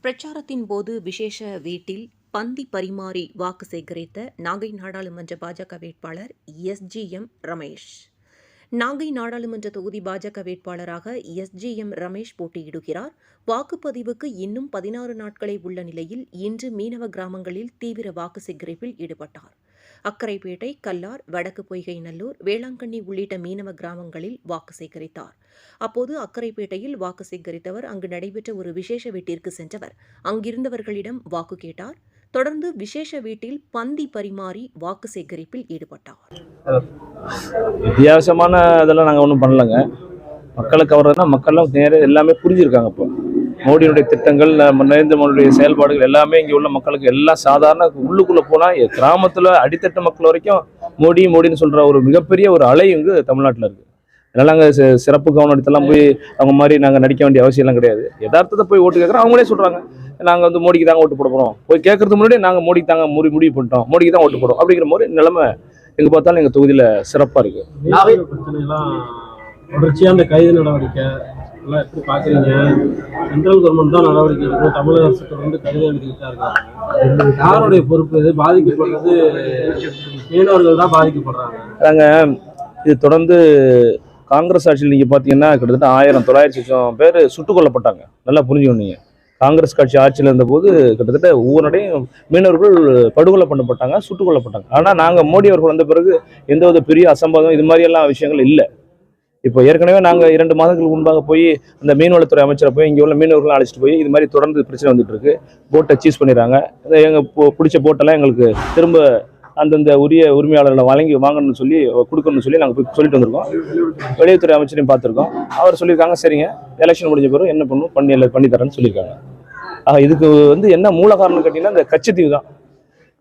பிரச்சாரத்தின் போது விசேஷ வீட்டில் பந்தி பரிமாறி வாக்கு சேகரித்த நாகை நாடாளுமன்ற பாஜக வேட்பாளர் எஸ்ஜிஎம் ரமேஷ். நாகை நாடாளுமன்ற தொகுதி பாஜக வேட்பாளராக எஸ்ஜிஎம் ரமேஷ் போட்டியிடுகிறார். வாக்குப்பதிவுக்கு இன்னும் 16 நாட்களே உள்ள நிலையில் இன்று மீனவ கிராமங்களில் தீவிர வாக்கு சேகரிப்பில் ஈடுபட்டார். அக்கரைப்பேட்டை, கல்லார், வடக்கு பொய்கை நல்லூர், வேளாங்கண்ணி உள்ளிட்ட மீனவ கிராமங்களில் வாக்கு சேகரித்தார். அப்போது அக்கரைப்பேட்டையில் வாக்கு சேகரித்தவர் அங்கு நடைபெற்ற ஒரு விசேஷ வீட்டிற்கு சென்றவர் அங்கிருந்தவர்களிடம் வாக்கு கேட்டார். தொடர்ந்து விசேஷ வீட்டில் பந்தி பரிமாறி வாக்கு சேகரிப்பில் ஈடுபட்டார். வித்தியாசமான இதெல்லாம் நாங்கள் ஒன்றும் பண்ணலைங்க. மக்களுக்கு அவர்தான் மக்கள்லாம் நேரம் எல்லாமே புரிஞ்சிருக்காங்க. இப்போ மோடியினுடைய திட்டங்கள், நரேந்திர மோடியுடைய செயல்பாடுகள் எல்லாமே இங்கே உள்ள மக்களுக்கு எல்லாம் சாதாரண உள்ளுக்குள்ளே போனால் கிராமத்தில் அடித்தட்ட மக்கள் வரைக்கும் மோடின்னு சொல்கிற ஒரு மிகப்பெரிய ஒரு அலை இங்கு தமிழ்நாட்டில் இருக்குது. அதனால் நாங்கள் சிறப்பு கவனம் எடுத்தெல்லாம் போய் அவங்க மாதிரி நாங்கள் நடிக்க வேண்டிய அவசியம்லாம் கிடையாது. யதார்த்தத்தை போய் ஓட்டு கேட்குறோம். அவங்களே சொல்கிறாங்க, நாங்கள் வந்து மோடிக்கு தாங்க ஓட்டு போட போகிறோம். போய் கேட்கறதுக்கு முன்னாடி நாங்கள் மோடிக்கு தாங்க முடிவு பண்ணிட்டோம், மோடிக்கு தான் ஓட்டு போடுறோம் அப்படிங்கிற மாதிரி நிலைமை எங்கே பார்த்தாலும் எங்கள் தொகுதியில் சிறப்பாக இருக்குது. தொடர்ச்சியாக அந்த கைது நடவடிக்கை எல்லாம் எப்படி பார்க்குறீங்க? சென்ட்ரல் கவர்மெண்ட் தான் நடவடிக்கை எடுக்கும், தமிழக அரசு தொடர்ந்து கைது எடுத்துக்கிட்டா இருக்காங்க. யாருடைய பொறுப்பு? இது பாதிக்கப்படுறது மீனவர்கள் தான் பாதிக்கப்படுறாங்க. நாங்கள் இது தொடர்ந்து காங்கிரஸ் ஆட்சியில் நீங்கள் பார்த்தீங்கன்னா கிட்டத்தட்ட 1900 பேர் சுட்டுக் கொல்லப்பட்டாங்க. நல்லா புரிஞ்சுக்கணும். நீங்கள் காங்கிரஸ் கட்சி ஆட்சியில் இருந்தபோது கிட்டத்தட்ட ஒவ்வொருடையும் மீனவர்கள் படுகொலை பண்ணப்பட்டாங்க, சுட்டுக் கொல்லப்பட்டாங்க. ஆனால் நாங்கள் மோடி அவர்கள் வந்த பிறகு எந்தவித பெரிய அசம்பாதம் இது மாதிரியெல்லாம் விஷயங்கள் இல்லை. இப்போ ஏற்கனவே நாங்கள் 2 மாதங்களுக்கு முன்பாக போய் அந்த மீன்வளத்துறை அமைச்சரை போய் இங்கே உள்ள மீனவர்கள் அழைச்சிட்டு போய் இது மாதிரி தொடர்ந்து பிரச்சனை வந்துட்டு இருக்கு. போட்டை சீஸ் பண்ணிடுறாங்க. எங்கள் பிடிச்ச போட்டெல்லாம் எங்களுக்கு திரும்ப அந்தந்த உரிய உரிமையாளர்களை வாங்கணும்னு சொல்லி கொடுக்கணும்னு சொல்லி நாங்கள் போய் சொல்லிட்டு வந்திருக்கோம். வெளியுறவுத்துறை அமைச்சரையும் பார்த்துருக்கோம். அவர் சொல்லியிருக்காங்க, சரிங்க எலெக்ஷன் முடிஞ்ச பிறகு என்ன பண்ணி தரேன்னு சொல்லியிருக்காங்க. இதுக்கு வந்து என்ன மூல காரணம் கேட்டிங்கன்னா இந்த கச்சத்தீவு தான்.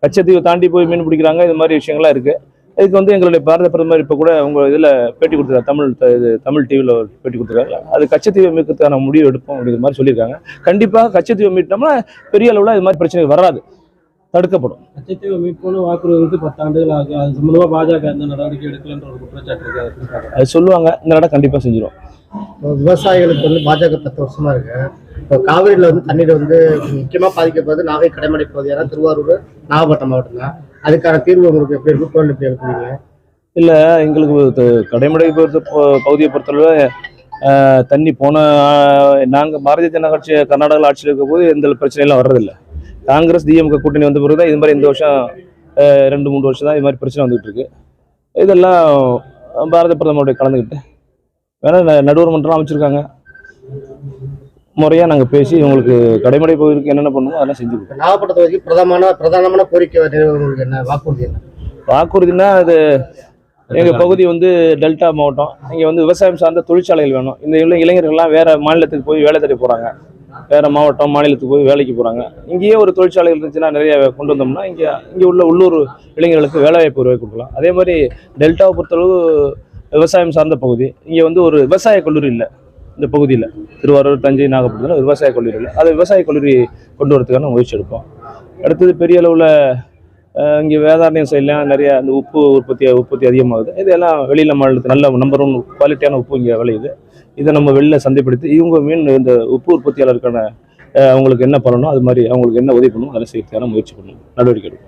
கச்சத்தீவை தாண்டி போய் மீன் பிடிக்கிறாங்க. இது மாதிரி விஷயங்கள்லாம் இருக்குது. இதுக்கு வந்து எங்களுடைய பாரத பிரதமர் இப்போ கூட உங்கள் இதில் பேட்டி கொடுத்துருக்காரு, தமிழ் டிவியில் பேட்டி கொடுத்துருக்காரு. அது கச்சத்தீவை மீட்கிறதுக்கான முடிவு எடுப்போம் அப்படிங்கிற மாதிரி சொல்லியிருக்காங்க. கண்டிப்பாக கச்சத்தீவை மீட்டோம்னா பெரிய அளவில் இது மாதிரி பிரச்சனை வராது, தடுக்கப்படும். கச்சத்தீவை மீட்போன்னு வாக்குறுதி 10 ஆண்டுகள் ஆகும். அது சம்பந்தமாக பாஜக எந்த நடவடிக்கை எடுக்கலன்ற ஒரு குற்றச்சாட்டு இருக்கு. அது சொல்லுவாங்க, இந்த இடம் கண்டிப்பாக செஞ்சிடும். விவசாயிகளுக்கு வந்து பாஜக 10 வருஷமா இருக்கு. இப்போ காவிரியில் வந்து தண்ணீர் வந்து முக்கியமாக பாதிக்கப்படுது நாகை கடைமடை பகுதியான திருவாரூர், நாகப்பட்டினம் மாவட்டம் தான். அதுக்கான தீர்வு உங்களுக்கு எப்படி இருக்கும்? கோயில் எப்படி இருக்குறீங்க? இல்லை, எங்களுக்கு கடைமடை பகுதியை பொறுத்தளவு தண்ணி போன நாங்கள் பாரதிய ஜனதா கட்சி கர்நாடகா ஆட்சியில் இருக்க போது எந்த பிரச்சனையெல்லாம் வர்றதில்லை. காங்கிரஸ் டிஎம்கே கூட்டணி வந்த பிறகு தான் இது மாதிரி இந்த வருஷம் 2-3 வருஷம் தான் இது மாதிரி பிரச்சனை வந்துகிட்டு இருக்கு. இதெல்லாம் பாரத பிரதமருடைய கலந்துக்கிட்டு வேணா நடுவர் மன்றம் அமைச்சிருக்காங்க. முறையாக நாங்கள் பேசி உங்களுக்கு கடைமடை பகுதிக்கு என்னென்ன பண்ணுமோ அதெல்லாம் செஞ்சு கொடுப்போம். நாகப்பட்டினம் தொகுதிக்கு பிரதானமான கோரிக்கை உங்களுக்கு என்ன வாக்குறுதி? என்ன வாக்குறுதினா, அது எங்கள் பகுதி வந்து டெல்டா மாவட்டம். இங்கே வந்து விவசாயம் சார்ந்த தொழிற்சாலைகள் வேணும். இந்த இளைஞர்கள்லாம் வேறு மாநிலத்துக்கு போய் வேலை தேடி போகிறாங்க, வேறு மாநிலத்துக்கு போய் வேலைக்கு போகிறாங்க. இங்கேயே ஒரு தொழிற்சாலைகள் இருந்துச்சுன்னா நிறைய கொண்டு வந்தோம்னா இங்கே உள்ள உள்ளூர் இளைஞர்களுக்கு வேலைவாய்ப்பு உருவாக்கி கொடுக்கலாம். அதே மாதிரி டெல்டாவை பொறுத்தளவு விவசாயம் சார்ந்த பகுதி. இங்கே வந்து ஒரு விவசாய கல்லூரி இல்லை இந்த பகுதியில். திருவாரூர், தஞ்சை, நாகப்பட்டினத்தில் விவசாய கல்லூரி இல்லை. அது விவசாய கல்லூரி கொண்டு வரதுக்கான முயற்சி எடுப்போம். அடுத்தது பெரிய அளவில் இங்கே வேதாரண்யம் சைட்லாம் நிறைய அந்த உப்பு உற்பத்தி அதிகமாகுது. இதெல்லாம் வெளியில் மாநிலத்து நல்ல நம்பர் 1 குவாலிட்டியான உப்பு இங்கே விளையுது. இதை நம்ம வெளியில் சந்தைப்படுத்தி இவங்க இந்த உப்பு உற்பத்தியாளருக்கான அவங்களுக்கு என்ன பண்ணணும், அது மாதிரி அவங்களுக்கு என்ன உதவி பண்ணணும், அதை செய்யறதுக்கான முயற்சி பண்ணணும், நடவடிக்கை எடுக்கும்.